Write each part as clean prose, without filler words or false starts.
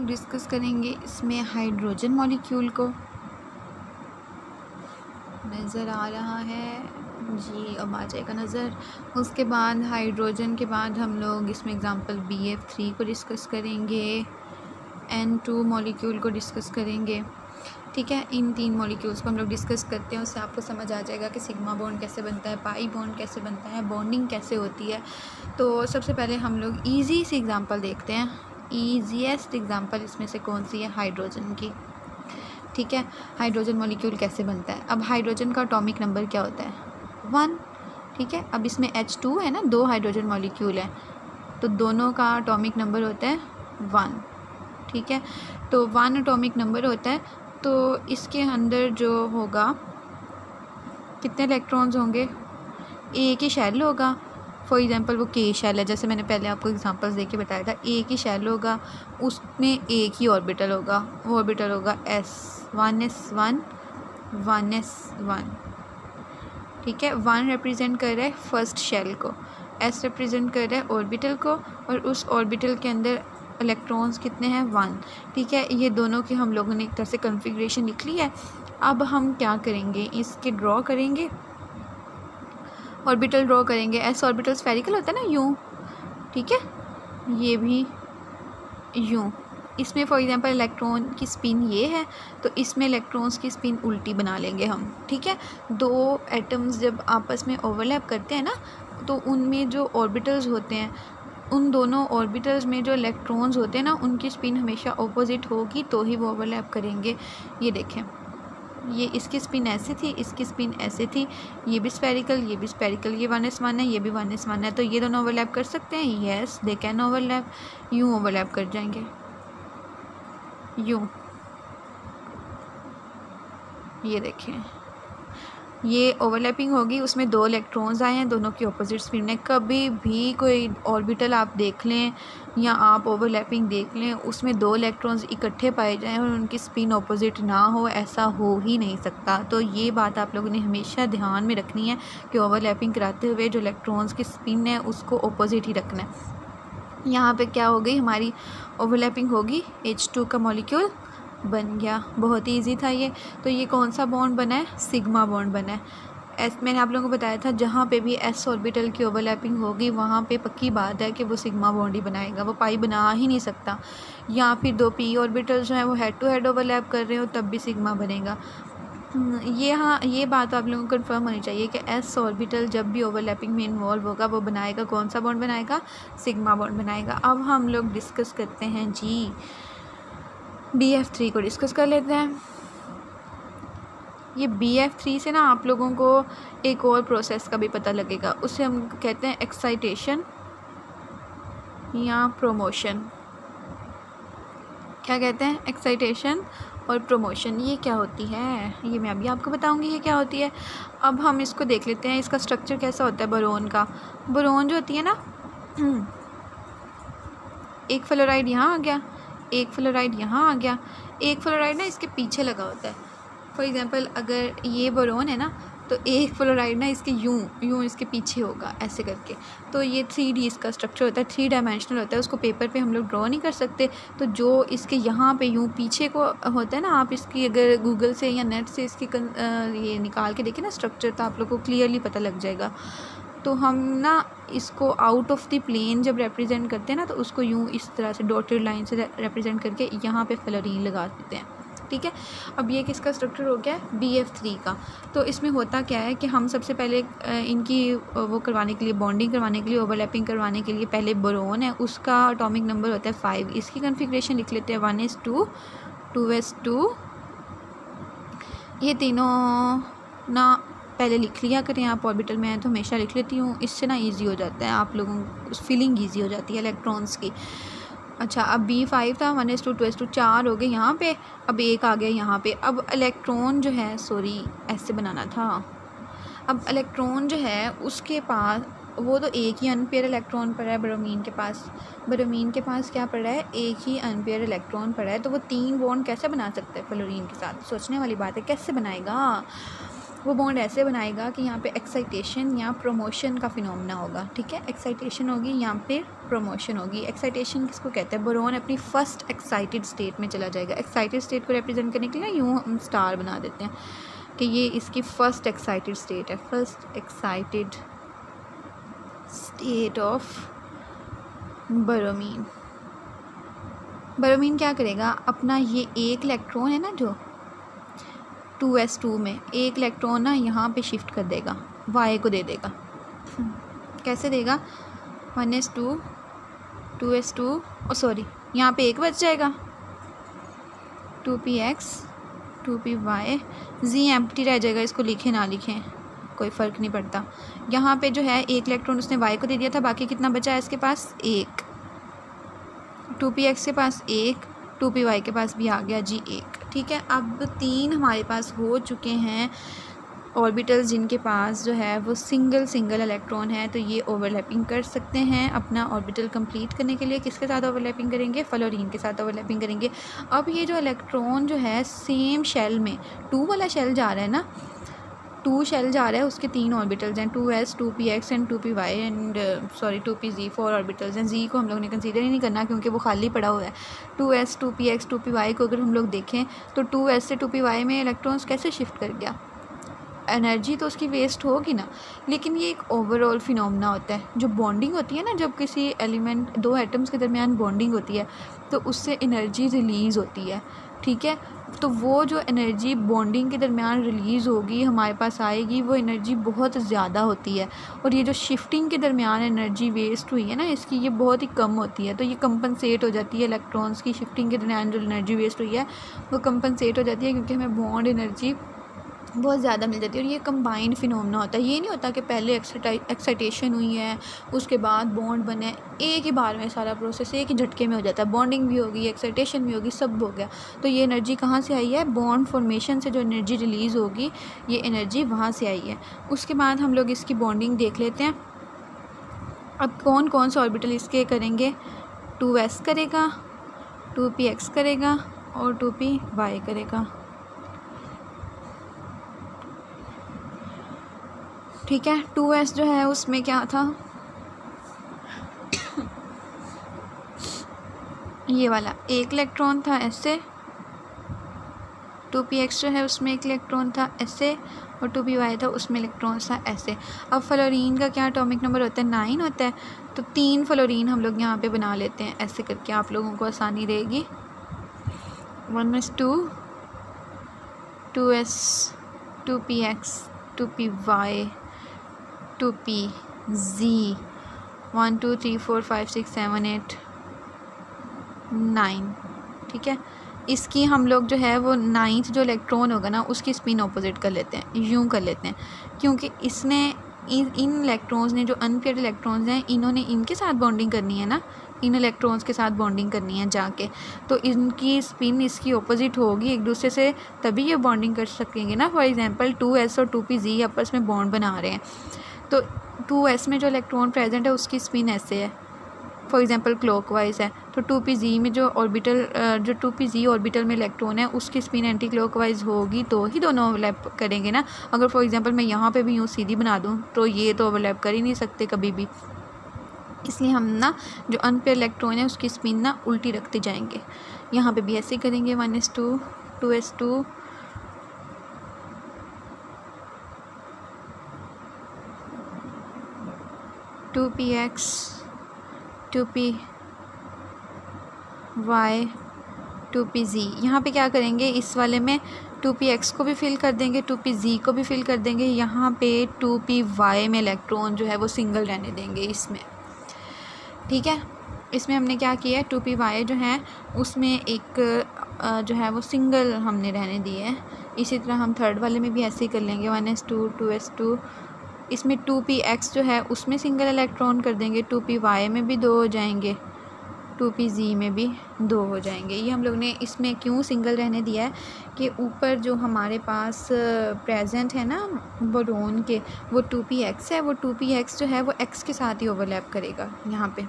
Discuss करेंगे इसमें hydrogen molecule को। नज़र आ रहा है जी, अब आ जाएगा नज़र। उसके बाद हाइड्रोजन के बाद हम लोग इसमें एग्ज़ाम्पल BF3 को डिस्कस करेंगे, N2 मॉलिक्यूल को डिस्कस करेंगे। ठीक है, इन 3 मॉलिक्यूल्स को हम लोग डिस्कस करते हैं, उससे आपको समझ आ जाएगा कि सिग्मा बॉन्ड कैसे बनता है, पाई बॉन्ड कैसे बनता है, बॉन्डिंग कैसे होती है। तो सबसे पहले हम लोग ईजी सी एग्ज़ाम्पल देखते हैं। ईजीएस्ट एग्ज़ाम्पल इसमें से कौन सी है? हाइड्रोजन की। ठीक है, हाइड्रोजन मॉलिक्यूल कैसे बनता है। अब हाइड्रोजन का एटॉमिक नंबर क्या होता है? 1। ठीक है, अब इसमें H2 है ना, 2 हाइड्रोजन मॉलिक्यूल है, तो दोनों का एटॉमिक नंबर होता है 1। ठीक है, तो 1 एटॉमिक नंबर होता है, तो इसके अंदर जो होगा कितने इलेक्ट्रॉन्स होंगे? एक ही शेल होगा। फॉर एग्ज़ाम्पल वो K शेल है, जैसे मैंने पहले आपको एग्जांपल्स दे के बताया था, एक ही शेल होगा, उसमें एक ही ऑर्बिटल होगा, वो ऑर्बिटल होगा S1s1 1s1। ठीक है, 1 रिप्रेजेंट कर रहा है फर्स्ट शेल को, S रिप्रेजेंट कर रहा है ऑर्बिटल को, और उस ऑर्बिटल के अंदर इलेक्ट्रॉन्स कितने हैं? 1। ठीक है, ये दोनों की हम लोगों ने एक तरह से कॉन्फ़िगरेशन लिख ली है। अब हम क्या करेंगे, इसके ड्रॉ करेंगे, ऑर्बिटल ड्रॉ करेंगे। S ऑर्बिटल स्फेरिकल होता है ना, यूँ। ठीक है, ये भी यूँ। इसमें फॉर एग्जांपल इलेक्ट्रॉन की स्पिन ये है, तो इसमें इलेक्ट्रॉन्स की स्पिन उल्टी बना लेंगे हम। ठीक है, 2 एटम्स जब आपस में ओवरलैप करते हैं ना, तो उनमें जो ऑर्बिटल्स होते हैं, उन दोनों ऑर्बिटल्स में जो इलेक्ट्रॉन्स होते हैं ना, उनकी स्पिन हमेशा ऑपोजिट होगी, तो ही वो ओवरलैप करेंगे। ये देखें, ये इसकी स्पिन ऐसे थी, इसकी स्पिन ऐसे थी, ये भी स्फेरिकल, ये भी स्फेरिकल, ये 1s1 है, ये भी 1s1 है, तो ये दोनों ओवरलैप कर सकते हैं। Yes, they can overlap. यूँ ओवरलैप कर जाएंगे, यूँ। ये देखें, ये ओवरलैपिंग होगी, उसमें 2 इलेक्ट्रॉन्स आए हैं, दोनों की अपोजिट स्पिन है। कभी भी कोई ऑर्बिटल आप देख लें या आप ओवरलैपिंग देख लें, उसमें 2 इलेक्ट्रॉन्स इकट्ठे पाए जाएं और उनकी स्पिन अपोजिट ना हो, ऐसा हो ही नहीं सकता। तो ये बात आप लोगों ने हमेशा ध्यान में रखनी है कि ओवरलैपिंग कराते हुए जो इलेक्ट्रॉन्स की स्पिन है उसको अपोजिट ही रखना है। यहाँ पर क्या हो गई, हमारी ओवरलैपिंग होगी, H2 का मॉलिक्यूल बन गया। बहुत ही ईजी था ये। तो ये कौन सा बॉन्ड बना है? सिग्मा बॉन्ड बना है। मैंने आप लोगों को बताया था, जहाँ पे भी S ऑर्बिटल की ओवरलैपिंग होगी वहाँ पे पक्की बात है कि वो सिग्मा बॉन्ड ही बनाएगा, वो पाई बना ही नहीं सकता। या फिर 2 P ऑर्बिटल जो हैं वो हेड टू हेड ओवरलैप कर रहे हो, तब भी सिग्मा बनेगा। ये हाँ, ये बात आप लोगों को कन्फर्म होनी चाहिए कि S ऑर्बिटल जब भी ओवरलैपिंग में इन्वॉल्व होगा, वो बनाएगा कौन सा बॉन्ड बनाएगा? सिग्मा बॉन्ड बनाएगा। अब हम लोग डिस्कस करते हैं जी, BF3 को डिस्कस कर लेते हैं। ये BF3 से ना आप लोगों को एक और प्रोसेस का भी पता लगेगा, उसे हम कहते हैं एक्साइटेशन या प्रोमोशन। क्या कहते हैं? एक्साइटेशन और प्रोमोशन। ये क्या होती है, ये मैं अभी आपको बताऊंगी ये क्या होती है। अब हम इसको देख लेते हैं, इसका स्ट्रक्चर कैसा होता है बोरोन का। बोरोन जो होती है ना, एक फ्लोराइड यहाँ आ गया, एक फ्लोराइड यहाँ आ गया, एक फ्लोराइड ना इसके पीछे लगा होता है। फॉर एग्ज़ाम्पल अगर ये बोरोन है ना, तो एक फ्लोराइड ना इसके यूँ इसके पीछे होगा ऐसे करके। तो ये 3D इसका स्ट्रक्चर होता है, 3 डायमेंशनल होता है। उसको पेपर पे हम लोग ड्रॉ नहीं कर सकते। तो जो इसके यहाँ पे यूँ पीछे को होता है ना, आप इसकी अगर गूगल से या नेट से इसकी ये निकाल के देखें ना स्ट्रक्चर, तो आप लोग को क्लियरली पता लग जाएगा। तो हम ना इसको आउट ऑफ द प्लेन जब रिप्रेजेंट करते हैं ना, तो उसको यूँ इस तरह से डॉटेड लाइन से रिप्रेजेंट करके यहाँ पे फ्लोरीन लगा देते हैं। ठीक है, अब ये किसका स्ट्रक्चर हो गया है? BF3 का। तो इसमें होता क्या है कि हम सबसे पहले इनकी वो करवाने के लिए, बॉन्डिंग करवाने के लिए, ओवरलैपिंग करवाने के लिए, पहले बोरोन है उसका एटॉमिक नंबर होता है 5। इसकी कॉन्फ़िगरेशन लिख लेते हैं 1s2 2s2। ये तीनों ना पहले लिख लिया करें आप, ऑर्बिटल में है तो हमेशा लिख लेती हूँ, इससे ना ईजी हो जाता है, आप लोगों को फीलिंग ईजी हो जाती है इलेक्ट्रॉन्स की। अच्छा, अब B5 था, 1s2 2s2 4 हो गए यहाँ पे, अब एक आ गया यहाँ पे। अब इलेक्ट्रॉन जो है, सॉरी ऐसे बनाना था। अब इलेक्ट्रॉन जो है उसके पास, वो तो एक ही अनपेयर इलेक्ट्रॉन पड़ा है ब्रोमीन के पास। ब्रोमीन के पास क्या पड़ा है? एक ही अनपेयर इलेक्ट्रॉन पड़ा है। तो वो 3 बॉन्ड कैसे बना सकता है फ्लोरीन के साथ? सोचने वाली बात है, कैसे बनाएगा? वो बॉन्ड ऐसे बनाएगा कि यहाँ पे एक्साइटेशन या प्रोमोशन का फिनोमेना होगा, ठीक है। एक्साइटेशन होगी, यहाँ पे प्रोमोशन होगी। एक्साइटेशन किसको कहते हैं? बोरॉन अपनी फ़र्स्ट एक्साइटेड स्टेट में चला जाएगा। एक्साइटेड स्टेट को रिप्रेजेंट करने के लिए यूँ हम स्टार बना देते हैं कि ये इसकी फ़र्स्ट एक्साइटेड स्टेट है, फर्स्ट एक्साइटेड स्टेट ऑफ बोरोमीन। बोरोमीन क्या करेगा? अपना ये एक इलेक्ट्रॉन है ना जो 2s2 में, एक इलेक्ट्रॉन ना यहाँ पे शिफ्ट कर देगा, y को दे देगा। कैसे देगा? 1s2 2s2 और सॉरी यहाँ पे एक बच जाएगा, 2px 2py, z एम्प्टी रह जाएगा। इसको लिखें ना लिखें कोई फ़र्क नहीं पड़ता। यहाँ पे जो है एक इलेक्ट्रॉन उसने y को दे दिया था, बाकी कितना बचा है इसके पास? एक। 2px के पास एक, 2py के पास भी आ गया जी एक, ठीक है। अब 3 हमारे पास हो चुके हैं ऑर्बिटल्स जिनके पास जो है वो सिंगल इलेक्ट्रॉन है। तो ये ओवरलैपिंग कर सकते हैं अपना ऑर्बिटल कंप्लीट करने के लिए। किसके साथ ओवरलैपिंग करेंगे? फ्लोरीन के साथ ओवरलैपिंग करेंगे। अब ये जो इलेक्ट्रॉन जो है सेम शेल में 2 वाला शेल जा रहा है ना, 2 शेल जा रहा है, उसके 3 ऑर्बिटल्स हैं, 2s 2px and 2py and 2pz, 4 orbitals हैं। z को हम लोग ने कंसीडर ही नहीं करना क्योंकि वो खाली पड़ा हुआ है। 2s 2px 2py को अगर हम लोग देखें तो 2s से 2py में इलेक्ट्रॉन्स कैसे शिफ्ट कर गया? एनर्जी तो उसकी वेस्ट होगी ना। लेकिन ये एक ओवरऑल फिनोमेना होता है। जो बॉन्डिंग होती है ना, जब किसी एलिमेंट 2 एटम्स के दरमियान बॉन्डिंग होती है तो उससे एनर्जी रिलीज़ होती है, ठीक है। तो वो जो एनर्जी बॉन्डिंग के दरमियान रिलीज़ होगी, हमारे पास आएगी, वो एनर्जी बहुत ज़्यादा होती है। और ये जो शिफ्टिंग के दरमियान एनर्जी वेस्ट हुई है ना इसकी, ये बहुत ही कम होती है। तो ये कंपनसेट हो जाती है, इलेक्ट्रॉन्स की शिफ्टिंग के दरमियान जो एनर्जी वेस्ट हुई है वो कंपनसेट हो जाती है क्योंकि हमें बॉन्ड एनर्जी बहुत ज़्यादा मिल जाती है। और ये कंबाइंड फिनोमेना होता है। ये नहीं होता कि पहले एक्साइटेशन हुई है उसके बाद बॉन्ड बने, एक ही बार में सारा प्रोसेस एक ही झटके में हो जाता है। बॉन्डिंग भी होगी, एक्साइटेशन भी होगी, सब हो गया। तो ये एनर्जी कहाँ से आई है? बॉन्ड फॉर्मेशन से जो एनर्जी रिलीज़ होगी ये एनर्जी वहाँ से आई है। उसके बाद हम लोग इसकी बॉन्डिंग देख लेते हैं। अब कौन कौन से ऑर्बिटल इसके करेंगे? 2s करेगा, 2px करेगा और 2py करेगा, ठीक है। 2s जो है उसमें क्या था? ये वाला एक इलेक्ट्रॉन था ऐसे, 2px जो है उसमें एक इलेक्ट्रॉन था ऐसे और 2py था उसमें इलेक्ट्रॉन था ऐसे। अब फ्लोरीन का क्या एटॉमिक नंबर होता है? 9 होता है। तो 3 फ्लोरीन हम लोग यहाँ पे बना लेते हैं ऐसे करके, आप लोगों को आसानी रहेगी। 1s2 2s 2px 2py 2pz 1 2 3 4 5 6 7 8 9, ठीक है। इसकी हम लोग जो है वो 9th जो इलेक्ट्रॉन होगा ना उसकी स्पिन ऑपोजिट कर लेते हैं, यूँ कर लेते हैं, क्योंकि इसने इन इलेक्ट्रॉन्स ने, जो अनपेयर्ड इलेक्ट्रॉन्स हैं, इन्होंने इनके साथ बॉन्डिंग करनी है ना, इन इलेक्ट्रॉन्स के साथ बॉन्डिंग करनी है जाके। तो इनकी स्पिन इसकी ऑपोजिट होगी एक दूसरे से, तभी ये बॉन्डिंग कर सकेंगे ना। फॉर एग्जांपल 2s और 2pz आपस में बॉन्ड बना रहे हैं, तो 2s में जो इलेक्ट्रॉन प्रेजेंट है उसकी स्पिन ऐसे है, फॉर एग्जांपल क्लॉकवाइज है। तो 2pz में जो ऑर्बिटल जो 2pz ऑर्बिटल में इलेक्ट्रॉन है उसकी स्पिन एंटी क्लॉकवाइज होगी तो ही दोनों ओवरलैप करेंगे ना। अगर फॉर एग्जांपल मैं यहाँ पे भी यूँ सीधी बना दूँ तो ये तो ओवरलैप कर ही नहीं सकते कभी भी। इसलिए हम ना जो अनपेयर इलेक्ट्रॉन है उसकी स्पिन ना उल्टी रखते जाएंगे। यहाँ पे भी ऐसे ही करेंगे, 1s2 2s2 2px 2py 2pz। यहाँ पे क्या करेंगे? इस वाले में 2px को भी फिल कर देंगे, 2pz को भी फिल कर देंगे। यहाँ पे 2py में इलेक्ट्रॉन जो है वो सिंगल रहने देंगे इसमें, ठीक है। इसमें हमने क्या किया है? 2py जो है उसमें एक जो है वो सिंगल हमने रहने दिए है। इसी तरह हम थर्ड वाले में भी ऐसे ही कर लेंगे, 1s2 2s2। इसमें 2px जो है उसमें सिंगल इलेक्ट्रॉन कर देंगे, 2py में भी 2 हो जाएंगे, 2pz में भी 2 हो जाएंगे। ये हम लोग ने इसमें क्यों सिंगल रहने दिया है कि ऊपर जो हमारे पास प्रेजेंट है ना बोरोन के, वो 2px है, वो 2px जो है वो x के साथ ही ओवरलैप करेगा यहाँ पे,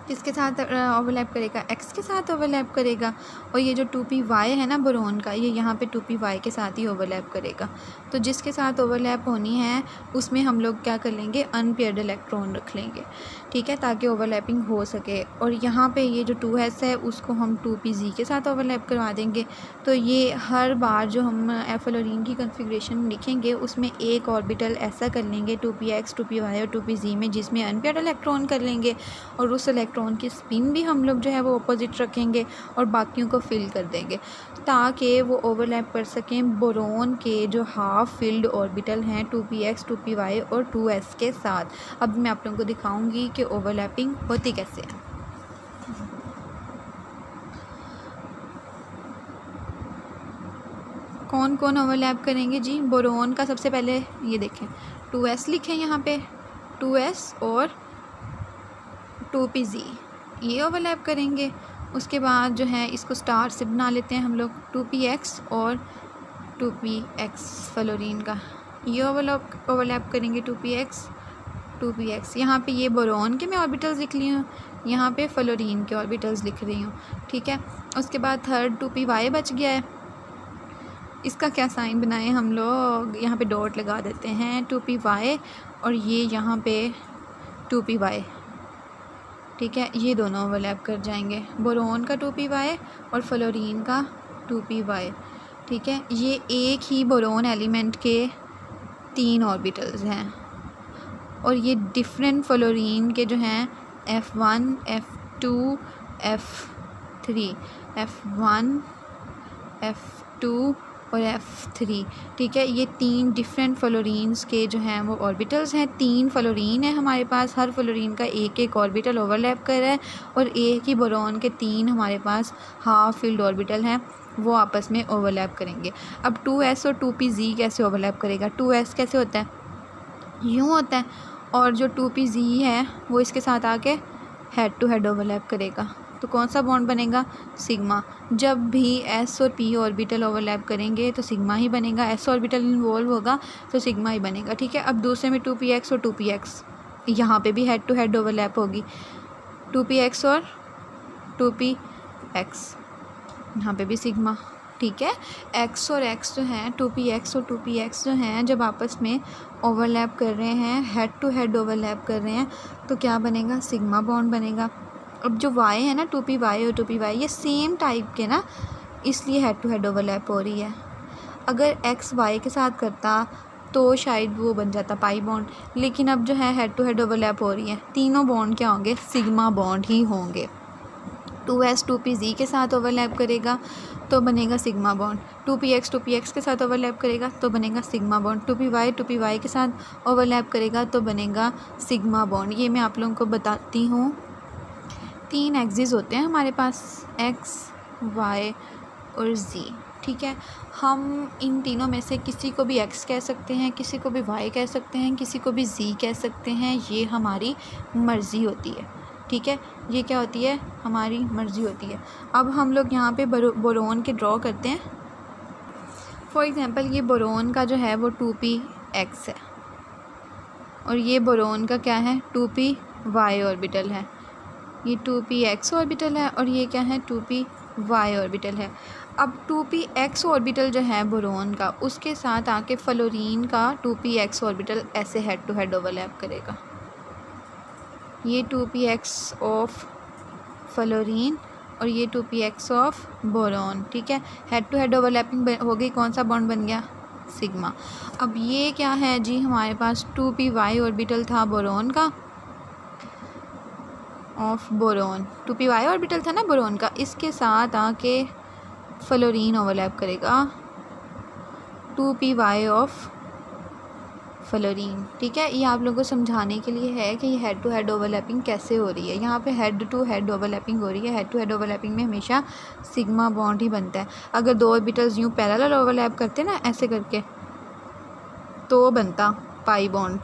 किसके साथ ओवरलैप करेगा, एक्स के साथ ओवरलैप करेगा। और ये जो 2py है ना बोरोन का, ये यहाँ पे 2py के साथ ही ओवरलैप करेगा। तो जिसके साथ ओवरलैप होनी है उसमें हम लोग क्या कर लेंगे, अनपेयर्ड इलेक्ट्रॉन रख लेंगे, ठीक है, ताकि ओवरलैपिंग हो सके। और यहाँ पे ये जो 2s है उसको हम 2pz के साथ ओवरलैप करवा देंगे। तो ये हर बार जो हम फ्लोरीन की कॉन्फ़िगरेशन लिखेंगे उसमें एक ऑर्बिटल ऐसा कर लेंगे 2px 2py और 2pz में जिसमें अनपेयर्ड इलेक्ट्रॉन कर लेंगे, और उस इलेक्ट्रॉन की स्पिन भी हम लोग जो है वो अपोजिट रखेंगे और बाकियों को फिल कर देंगे ताकि वो ओवरलैप कर सकें बोरोन के जो हाफ फिल्ड ऑर्बिटल हैं 2px 2py और 2s के साथ। अब मैं आप लोगों को दिखाऊंगी कि ओवरलैपिंग होती कैसे है। कौन कौन ओवरलैप करेंगे जी, बोरोन का सबसे पहले ये देखें 2s लिखें यहाँ पे, 2s और 2pz ये ओवरलैप करेंगे। उसके बाद जो है इसको स्टार से बना लेते हैं हम लोग, 2px और 2px फ्लोरीन का ये ओवरलैप करेंगे 2px। यहाँ पे ये बोरोन के मैं ऑर्बिटल्स लिख ली हूँ, यहाँ पे फ्लोरीन के ऑर्बिटल्स लिख रही हूँ, ठीक है। उसके बाद थर्ड 2py बच गया है, इसका क्या साइन बनाएं हम लोग, यहाँ पे डॉट लगा देते हैं 2py और ये यहाँ पे 2py, ठीक है। ये दोनों ओवरलैप कर जाएंगे, बोरोन का 2py और फ्लोरीन का 2py, ठीक है। ये एक ही बोरोन एलिमेंट के 3 ऑर्बिटल्स हैं और ये डिफरेंट फ्लोरीन के जो हैं F1 F2 F3, F1 F2 और F3, ठीक है। ये 3 डिफरेंट फ्लोरीन्स के जो हैं वो ऑर्बिटल्स हैं। 3 फ्लोरीन है हमारे पास, हर फ्लोरीन का एक एक ऑर्बिटल ओवरलैप कर रहा है और एक ही बोरोन के 3 हमारे पास हाफ फील्ड ऑर्बिटल हैं, वो आपस में ओवरलैप करेंगे। अब 2s और 2pz कैसे ओवरलैप करेगा, 2s कैसे होता है, यूँ होता है, और जो 2pz है वो इसके साथ आके हेड टू हेड ओवरलैप करेगा। तो कौन सा बॉन्ड बनेगा, सिग्मा। जब भी s और p ऑर्बिटल ओवरलैप करेंगे तो सिग्मा ही बनेगा, s ऑर्बिटल इन्वॉल्व होगा तो सिग्मा ही बनेगा, ठीक है। अब दूसरे में 2px और 2px, यहाँ पे भी हेड टू हेड ओवरलैप होगी, 2px और 2px, यहाँ पे भी सिग्मा, ठीक है। x और x जो हैं 2px और 2px जो हैं जब आपस में ओवरलैप कर रहे हैं, हेड टू हेड ओवरलैप कर रहे हैं, तो क्या बनेगा, सिग्मा बॉन्ड बनेगा। अब जो y है ना 2py और 2py ये सेम टाइप के ना, इसलिए हेड टू हेड ओवरलैप हो रही है। अगर x y के साथ करता तो शायद वो बन जाता पाई बॉन्ड, लेकिन अब जो है हेड टू हेड ओवरलैप हो रही है, तीनों बॉन्ड क्या होंगे, सिग्मा बॉन्ड ही होंगे। 2s 2pz के साथ ओवरलैप करेगा तो बनेगा सिग्मा बॉन्ड, 2px 2px के साथ ओवरलैप करेगा तो बनेगा सिग्मा बॉन्ड, 2py 2py के साथ ओवरलैप करेगा तो बनेगा सिग्मा बॉन्ड। ये मैं आप लोगों को बताती हूँ। 3 एक्सिस होते हैं हमारे पास, x y और z, ठीक है। हम इन तीनों में से किसी को भी x कह सकते हैं, किसी को भी y कह सकते हैं, किसी को भी z कह सकते हैं, ये हमारी मर्ज़ी होती है, ठीक है। ये क्या होती है, हमारी मर्ज़ी होती है। अब हम लोग यहाँ पे बोरोन के ड्रॉ करते हैं। फॉर एग्ज़ाम्पल ये बोरोन का जो है वो 2px है और ये बोरोन का क्या है 2py ऑर्बिटल है, ये 2px ऑर्बिटल है और ये क्या है 2py ऑर्बिटल है। अब 2px ऑर्बिटल जो है बोरोन का, उसके साथ आके फ्लोरीन का 2px ऑर्बिटल ऐसे हेड टू हेड ओवरलैप करेगा, ये 2px ऑफ फ्लोरीन और ये 2px ऑफ बोरोन, ठीक है। हेड टू हेड ओवरलैपिंग हो गई, कौन सा बॉन्ड बन गया, सिग्मा। अब ये क्या है जी, हमारे पास 2py ऑर्बिटल था बोरोन का, ऑफ बोरोन 2py ऑर्बिटल था ना बोरोन का, इसके साथ आके फ्लोरीन ओवरलैप करेगा 2py ऑफ फ्लोरीन, ठीक है। ये आप लोगों को समझाने के लिए है कि ये हेड टू हेड ओवरलैपिंग कैसे हो रही है। यहाँ पे हेड टू हेड ओवरलैपिंग हो रही है, हेड टू हेड ओवरलैपिंग में हमेशा सिग्मा बॉन्ड ही बनता है। अगर 2 ऑर्बिटल्स यूँ पैरेलल ओवरलैप करते ना ऐसे करके तो बनता पाई बॉन्ड,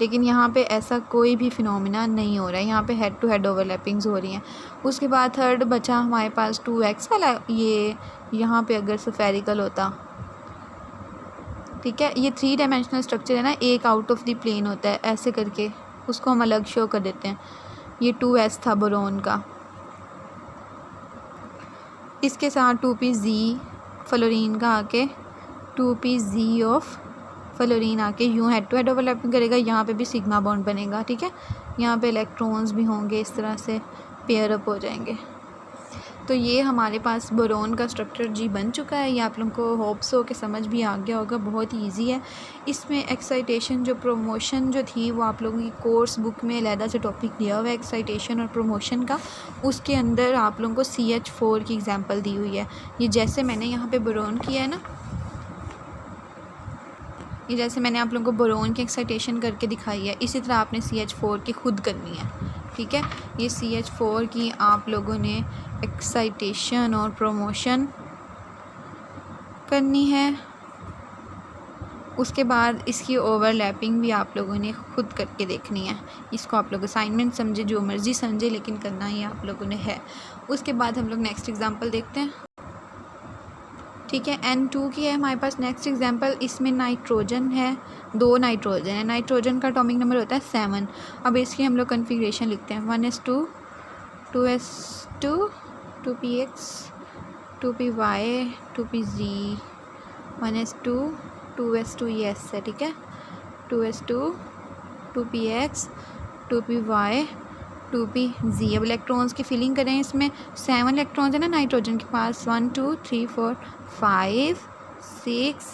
लेकिन यहाँ पे ऐसा कोई भी फिनोमिना नहीं हो रहा है, यहाँ पे हेड टू हेड ओवरलैपिंग्स हो रही हैं। उसके बाद थर्ड बचा हमारे पास 2x वाला, ये यहाँ पे अगर स्फेरिकल होता, ठीक है। ये 3 डायमेंशनल स्ट्रक्चर है ना, एक आउट ऑफ द प्लेन होता है ऐसे करके, उसको हम अलग शो कर देते हैं, ये 2s था बोरोन का, इसके साथ 2pz फ्लोरीन का आके 2pz ऑफ फ्लोरीन आके यूँ हेड टू हेड ओवरलैपिंग करेगा। यहाँ पे भी सिग्मा बॉन्ड बनेगा, ठीक है। यहाँ पे इलेक्ट्रॉन्स भी होंगे, इस तरह से पेयर अप हो जाएंगे। तो ये हमारे पास बोरोन का स्ट्रक्चर जी बन चुका है। ये आप लोगों को होप्स हो कि समझ भी आ गया होगा, बहुत ही ईजी है। इसमें एक्साइटेशन जो प्रोमोशन जो थी वो आप लोगों की कोर्स बुक में अलहदा से टॉपिक दिया हुआ है एक्साइटेशन और प्रोमोशन का। उसके अंदर आप लोगों को CH4 की एग्जांपल दी हुई है। ये जैसे मैंने यहाँ पे बोरोन किया है ना, ये जैसे मैंने आप लोगों को बोरोन की एक्साइटेशन करके दिखाई है, इसी तरह आपने CH4 की खुद करनी है, ठीक है। ये CH4 की आप लोगों ने एक्साइटेशन और प्रोमोशन करनी है। उसके बाद इसकी ओवरलैपिंग भी आप लोगों ने खुद करके देखनी है। इसको आप लोग असाइनमेंट समझे, जो मर्ज़ी समझे, लेकिन करना ही आप लोगों ने है। उसके बाद हम लोग नेक्स्ट एग्जांपल देखते हैं, ठीक है। N2 की है हमारे पास नेक्स्ट एग्जांपल। इसमें नाइट्रोजन है, 2 नाइट्रोजन है। नाइट्रोजन का एटॉमिक नंबर होता है 7। अब इसकी हम लोग कन्फिग्रेशन लिखते हैं 1s2 2s2 2px 2py 2pz 1s2 2s2 ये s है, ठीक है। 2s2 2px 2py 2pz। अब इलेक्ट्रॉन्स की फिलिंग करें। इसमें 7 इलेक्ट्रॉन्स है ना नाइट्रोजन के पास, 1 2 3 4 5 6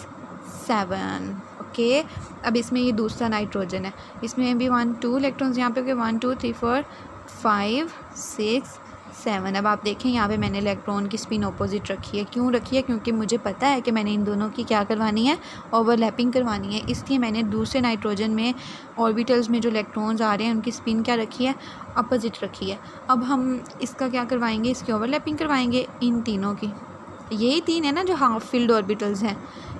7, ओके। अब इसमें ये दूसरा नाइट्रोजन है, इसमें भी 1 2 इलेक्ट्रॉन्स यहाँ पे 1 2 3 4 5 6 7। अब आप देखें यहाँ पे मैंने इलेक्ट्रॉन की स्पिन ऑपोजिट रखी है। क्यों रखी है? क्योंकि मुझे पता है कि मैंने इन दोनों की क्या करवानी है, ओवरलैपिंग करवानी है। इसलिए मैंने दूसरे नाइट्रोजन में ऑर्बिटल्स में जो इलेक्ट्रॉन्स आ रहे हैं उनकी स्पिन क्या रखी है, अपोजिट रखी है। अब हम इसका क्या करवाएंगे, इसकी ओवरलैपिंग करवाएंगे इन तीनों की। यही 3 है ना जो हाफ फिल्ड ऑर्बिटल्स हैं,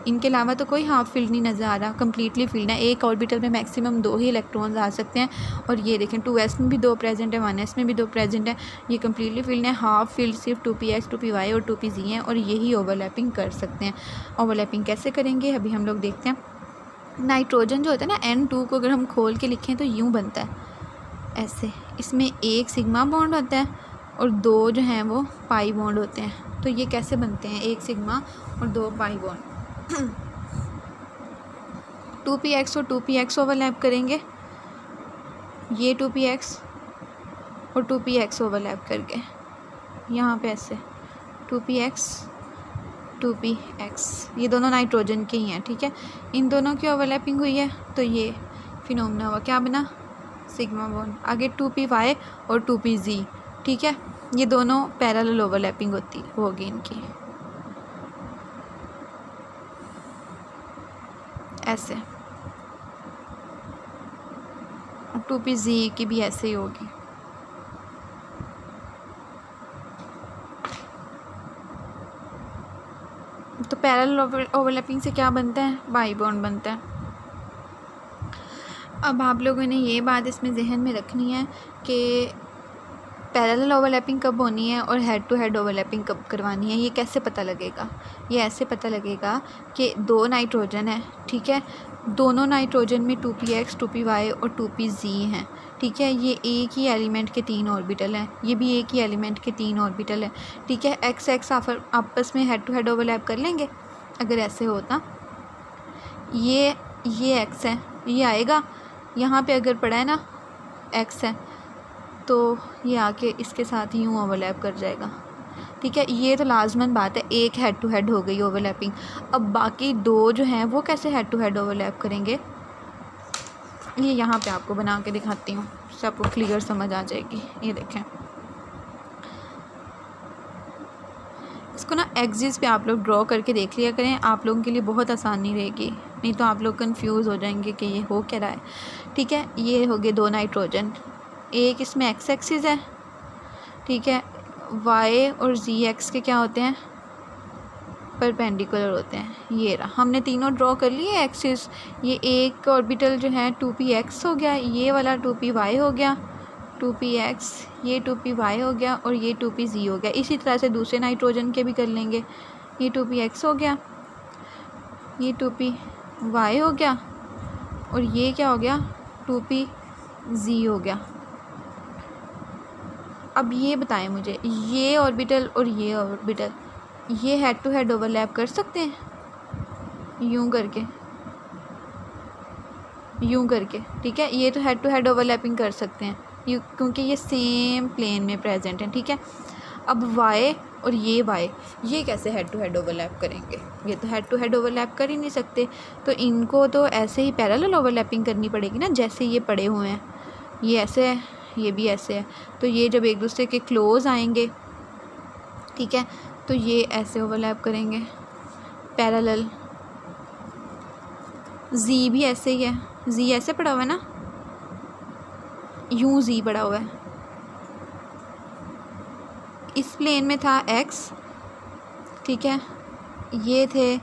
इनके अलावा तो कोई हाफ फील्ड नहीं नज़र आ रहा, कम्प्लीटली फील्ड है। एक ऑर्बिटल में मैक्सिमम 2 ही इलेक्ट्रॉन्स आ सकते हैं। और ये देखें 2s में भी 2 प्रेजेंट है, 1s में भी 2 प्रेजेंट है। ये कम्प्लीटली फील्ड है। हाफ फील्ड सिर्फ 2px 2py और 2pz हैं, और यही ओवरलैपिंग कर सकते हैं। ओवरलैपिंग कैसे करेंगे अभी हम लोग देखते हैं। नाइट्रोजन जो होता है ना N2 को अगर हम खोल के लिखें तो यूँ बनता है ऐसे। इसमें एक सिग्मा बॉन्ड होता है और 2 जो हैं वो पाई बॉन्ड होते हैं। तो ये कैसे बनते हैं, एक सिग्मा और 2 पाई बॉन्ड। 2px और 2px ओवरलैप करेंगे, ये 2px और 2px ओवरलैप करके यहाँ पे ऐसे 2px 2px, ये दोनों नाइट्रोजन के ही हैं, ठीक है। इन दोनों की ओवरलैपिंग हुई है तो ये फिनोमेना हुआ, क्या बना, सिग्मा बॉन्ड। आगे 2py और 2pz, ठीक है। ये दोनों पैरेलल ओवरलैपिंग होगी इनकी ऐसे। 2pz की भी ऐसे ही होगी। तो पैरेलल ओवरलैपिंग से क्या बनता है, बाई बॉन्ड बनता है। अब आप लोगों ने ये बात इसमें जहन में रखनी है कि पैरेलल ओवरलैपिंग कब होनी है और हेड टू हेड ओवरलैपिंग कब करवानी है। ये कैसे पता लगेगा, ये ऐसे पता लगेगा कि 2 नाइट्रोजन है, ठीक है। दोनों नाइट्रोजन में 2px 2py और 2pz हैं, ठीक है। ये एक ही एलिमेंट के 3 ऑर्बिटल हैं, ये भी एक ही एलिमेंट के 3 ऑर्बिटल हैं, ठीक है। x आपस में हेड टू हेड ओवरलैप कर लेंगे। अगर ऐसे होता, ये x है, ये आएगा यहाँ पे अगर पड़ा है ना x है तो ये आके इसके साथ यूँ ओवरलैप कर जाएगा, ठीक है। ये तो लाजमन बात है, एक हेड टू हेड हो गई ओवरलैपिंग। अब बाकी 2 जो हैं वो कैसे हेड टू हेड ओवरलैप करेंगे, ये यहाँ पे आपको बना के दिखाती हूँ, सबको क्लियर समझ आ जाएगी। ये देखें, इसको ना एक्सिस पे आप लोग ड्रॉ करके देख लिया करें, आप लोगों के लिए बहुत आसानी रहेगी, नहीं तो आप लोग कंफ्यूज हो जाएंगे कि ये हो क्या रहा है, ठीक है। ये हो गए 2 नाइट्रोजन, एक इसमें एक्स एक्सिस है, ठीक है। वाई और जी एक्स के क्या होते हैं, परपेंडिकुलर होते हैं। ये रहा, हमने तीनों ड्रॉ कर लिए एक्सिस। ये एक ऑर्बिटल जो है 2px हो गया, ये वाला 2py हो गया, 2px, ये 2py हो गया और ये 2pz हो गया। इसी तरह से दूसरे नाइट्रोजन के भी कर लेंगे। ये 2px हो गया, ये 2py हो गया और ये क्या हो गया, 2pz हो गया, अब ये बताएं मुझे, ये ऑर्बिटल और ये ऑर्बिटल ये हेड टू हेड ओवरलैप कर सकते हैं? यूं करके ठीक है, ये तो हेड टू हेड ओवरलैपिंग कर सकते हैं क्योंकि ये सेम प्लेन में प्रेजेंट हैं, ठीक है। अब वाई और ये वाई, ये कैसे हेड टू हेड ओवरलैप करेंगे? ये तो हेड टू हेड ओवरलैप कर ही नहीं सकते, तो इनको तो ऐसे ही पैरेलल ओवरलैपिंग करनी पड़ेगी ना, जैसे ये पड़े हुए हैं, ये ऐसे है, ये भी ऐसे है, तो ये जब एक दूसरे के क्लोज आएंगे, ठीक है, तो ये ऐसे ओवरलैप करेंगे पैरेलल। जी भी ऐसे ही है, जी ऐसे पड़ा हुआ है ना, यूं जी पड़ा हुआ है, इस प्लेन में था एक्स, ठीक है, ये थे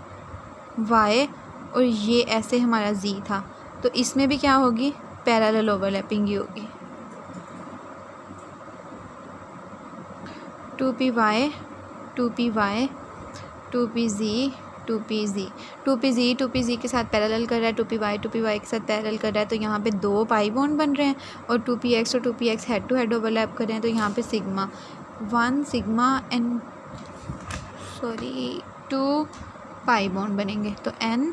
वाई और ये ऐसे हमारा जी था, तो इसमें भी क्या होगी? पैरेलल ओवरलैपिंग ही होगी। 2py 2py 2pz 2pz के साथ पैरेलल कर रहा है, 2py के साथ पैरेलल कर रहा है, तो यहाँ पे 2 पाई बॉन्ड बन रहे हैं, और 2px और 2px head to head overlap कर रहे हैं, तो यहाँ पे sigma 1 sigma N 2 pi bond बनेंगे, तो n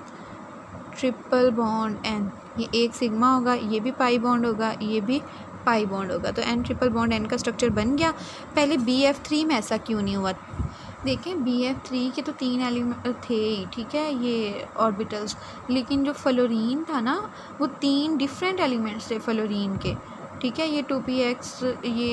ट्रिपल बॉन्ड n, ये एक सिग्मा होगा, ये भी पाई बॉन्ड होगा, ये भी पाई बॉन्ड होगा, तो n ट्रिपल बॉन्ड n का स्ट्रक्चर बन गया। पहले BF3 में ऐसा क्यों नहीं हुआ? देखें, BF3 के तो 3 एलिमेंट थे ही, ठीक है, ये ऑर्बिटल्स, लेकिन जो फ्लोरीन था ना, वो 3 डिफरेंट एलिमेंट्स थे फ्लोरीन के, ठीक है। ये 2px ये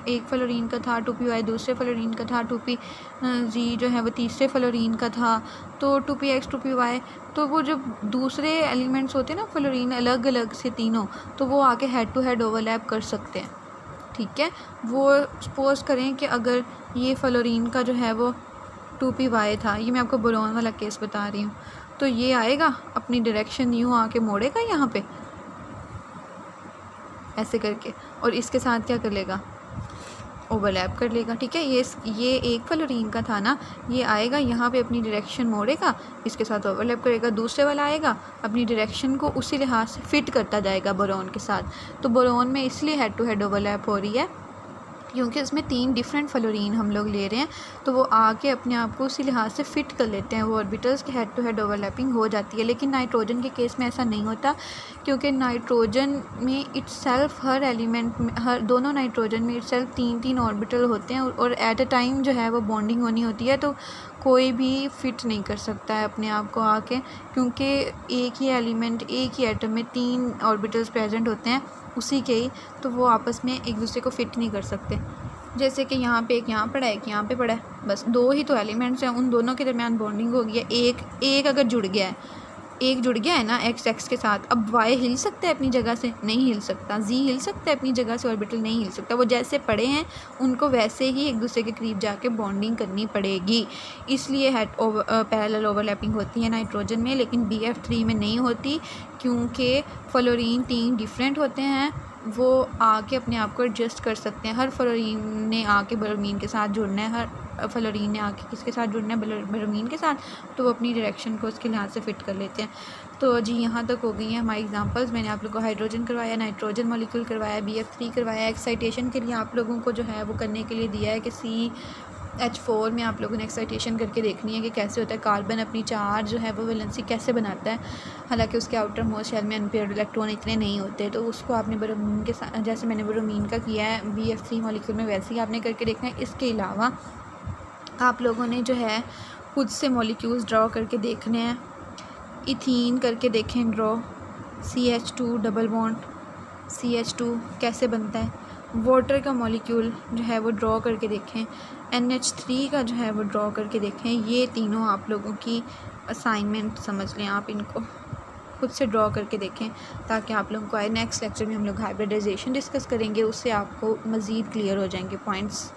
एक फ्लोरीन का था, 2py दूसरे फ्लोरीन का था, 2pz जो है वो तीसरे फ्लोरीन का था, तो 2px 2py, तो वो जब दूसरे एलिमेंट्स होते हैं ना फ्लोरीन अलग अलग से तीनों, तो वो आके हेड टू हेड ओवरलैप कर सकते हैं, ठीक है। वो सपोज करें कि अगर ये फ्लोरीन का जो है वो 2py था, ये मैं आपको बोरोन वाला केस बता रही हूँ, तो ये आएगा अपनी डायरेक्शन यूँ आके मोड़ेगा यहाँ पे ऐसे करके, और इसके साथ क्या कर लेगा? ओवरलैप कर लेगा, ठीक है। ये एक फ्लोरीन का था ना, ये आएगा यहाँ पे अपनी डायरेक्शन मोड़ेगा, इसके साथ ओवरलैप करेगा, दूसरे वाला आएगा अपनी डायरेक्शन को उसी लिहाज से फिट करता जाएगा बोरोन के साथ। तो बोरोन में इसलिए हेड टू हेड ओवरलैप हो रही है क्योंकि उसमें 3 डिफरेंट फ्लोरीन हम लोग ले रहे हैं, तो वो आके अपने आप को उसी लिहाज से फ़िट कर लेते हैं, वो ऑर्बिटल्स के हेड टू हेड ओवरलैपिंग हो जाती है। लेकिन नाइट्रोजन के केस में ऐसा नहीं होता, क्योंकि नाइट्रोजन में इट्सेल्फ हर एलिमेंट में, हर दोनों नाइट्रोजन में इट्सेल्फ 3 ऑर्बिटल होते हैं, और एट अ टाइम जो है वो बॉन्डिंग होनी होती है, तो कोई भी फिट नहीं कर सकता है अपने आप को आके, क्योंकि एक ही एलिमेंट, एक ही एटम में 3 ऑर्बिटल्स प्रेजेंट होते हैं उसी के ही, तो वो आपस में एक दूसरे को फिट नहीं कर सकते। जैसे कि यहाँ पे एक यहाँ पड़ा है, एक यहाँ पे पड़ा है, बस 2 ही तो एलिमेंट्स हैं, उन दोनों के दरमियान बॉन्डिंग हो गई है। एक अगर जुड़ गया है, एक जुड़ गया है ना x के साथ, अब y हिल सकता है अपनी जगह से? नहीं हिल सकता। z हिल सकता है अपनी जगह से? ऑर्बिटल नहीं हिल सकता। वो जैसे पड़े हैं उनको वैसे ही एक दूसरे के करीब जाके बॉन्डिंग करनी पड़ेगी, इसलिए पैरेलल ओवरलैपिंग होती है नाइट्रोजन में, लेकिन BF3 में नहीं होती, क्योंकि फ्लोरीन 3 डिफरेंट होते हैं, वो आके अपने आप को एडजस्ट कर सकते हैं। हर फ्लोरीन ने आके ब्रोमीन के साथ जुड़ना है, हर फ्लोरीन ने आके किसके साथ जुड़ना है? ब्रोमीन के साथ, तो वो अपनी डायरेक्शन को उसके लिहाज से फ़िट कर लेते हैं। तो जी यहाँ तक हो गई हैं हमारी एग्जांपल्स। मैंने आप लोगों को हाइड्रोजन करवाया, नाइट्रोजन मॉलिक्यूल करवाया, BF3 करवाया। एक्साइटेशन के लिए आप लोगों को जो है वो करने के लिए दिया है कि CH4 में आप लोगों ने एक्साइटेशन करके देखनी है कि कैसे होता है, कार्बन अपनी चार्ज जो है वो वैलेंसी कैसे बनाता है, हालांकि उसके आउटर मोस्ट शेल में अनपेयर्ड इलेक्ट्रॉन इतने नहीं होते, तो उसको आपने ब्रोमीन के साथ, जैसे मैंने ब्रोमीन का किया है BF3 मॉलिक्यूल में, वैसे ही आपने करके देखना है। इसके अलावा आप लोगों ने जो है खुद से मॉलिक्यूल्स ड्रॉ करके देखने हैं। इथीन करके देखें draw, CH2 double bond, CH2 कैसे बनता है। वाटर का मॉलिक्यूल जो है वो ड्रॉ करके देखें, NH3 का जो है वो ड्रॉ करके देखें। ये तीनों आप लोगों की असाइनमेंट समझ लें, आप इनको खुद से ड्रॉ करके देखें ताकि आप लोगों को आए। नेक्स्ट लेक्चर में हम लोग हाइब्रिडाइजेशन डिस्कस करेंगे, उससे आपको मज़ीद क्लियर हो जाएंगे पॉइंट्स।